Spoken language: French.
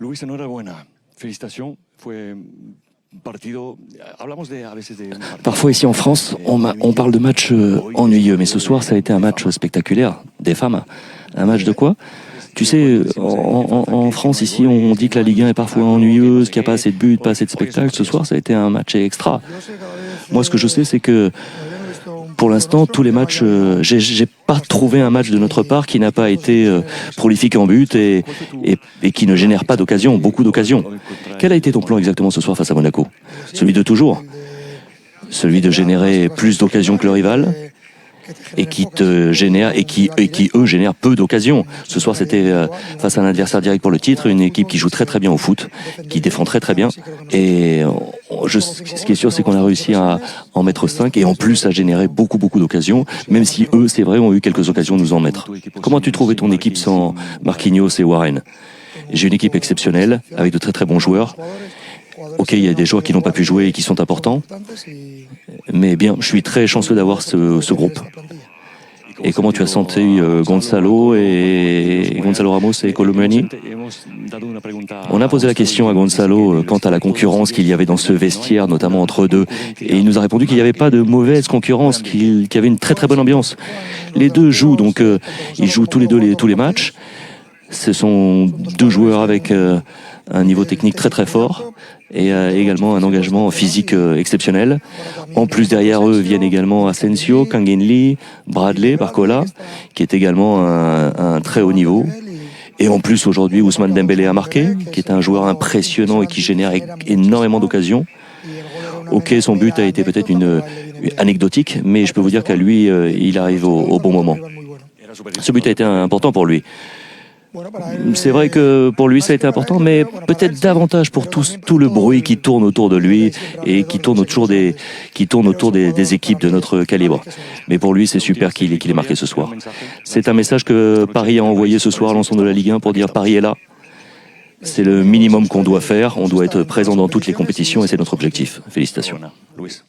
Luis, enhorabuena. Félicitations. Fue partido. Hablamos a veces de. Parfois ici en France, on parle de matchs ennuyeux, mais ce soir ça a été un match spectaculaire, des femmes. Un match de quoi? Tu sais, en France ici, on dit que la Ligue 1 est parfois ennuyeuse, qu'il n'y a pas assez de buts, pas assez de spectacles. Ce soir, ça a été un match extra. Moi, ce que je sais, c'est que pour l'instant, tous les matchs, j'ai pas trouvé un match de notre part qui n'a pas été prolifique en but et qui ne génère pas d'occasion, beaucoup d'occasions. Quel a été ton plan exactement ce soir face à Monaco? Celui de toujours? Celui de générer plus d'occasions que le rival et qui te génère et qui eux génèrent peu d'occasions. Ce soir, c'était face à un adversaire direct pour le titre, une équipe qui joue très très bien au foot, qui défend très très bien. Et ce qui est sûr, c'est qu'on a réussi à en mettre 5 et en plus à générer beaucoup d'occasions, même si eux, c'est vrai, ont eu quelques occasions de nous en mettre. Comment as-tu trouvé ton équipe sans Marquinhos et Warren? J'ai une équipe exceptionnelle avec de très très bons joueurs. Ok, il y a des joueurs qui n'ont pas pu jouer et qui sont importants, mais bien, je suis très chanceux d'avoir ce groupe. Et comment tu as senti Gonzalo Ramos et Colomani? On a posé la question à Gonzalo quant à la concurrence qu'il y avait dans ce vestiaire, notamment entre eux deux. Et il nous a répondu qu'il n'y avait pas de mauvaise concurrence, qu'il y avait une très très bonne ambiance. Les deux jouent, donc ils jouent tous les deux tous les matchs. Ce sont deux joueurs avec un niveau technique très très fort et également un engagement physique exceptionnel. En plus, derrière eux viennent également Asensio, Kang In Lee, Bradley, Barcola, qui est également un très haut niveau. Et en plus, aujourd'hui, Ousmane Dembélé a marqué, qui est un joueur impressionnant et qui génère énormément d'occasions. Ok, son but a été peut-être anecdotique, mais je peux vous dire qu'à lui, il arrive au bon moment. Ce but a été important pour lui. C'est vrai que pour lui ça a été important, mais peut-être davantage pour tout le bruit qui tourne autour de lui et qui tourne autour des équipes de notre calibre. Mais pour lui, c'est super qu'il ait marqué ce soir. C'est un message que Paris a envoyé ce soir à l'ensemble de la Ligue 1 pour dire Paris est là. C'est le minimum qu'on doit faire. On doit être présent dans toutes les compétitions et c'est notre objectif. Félicitations. Luis.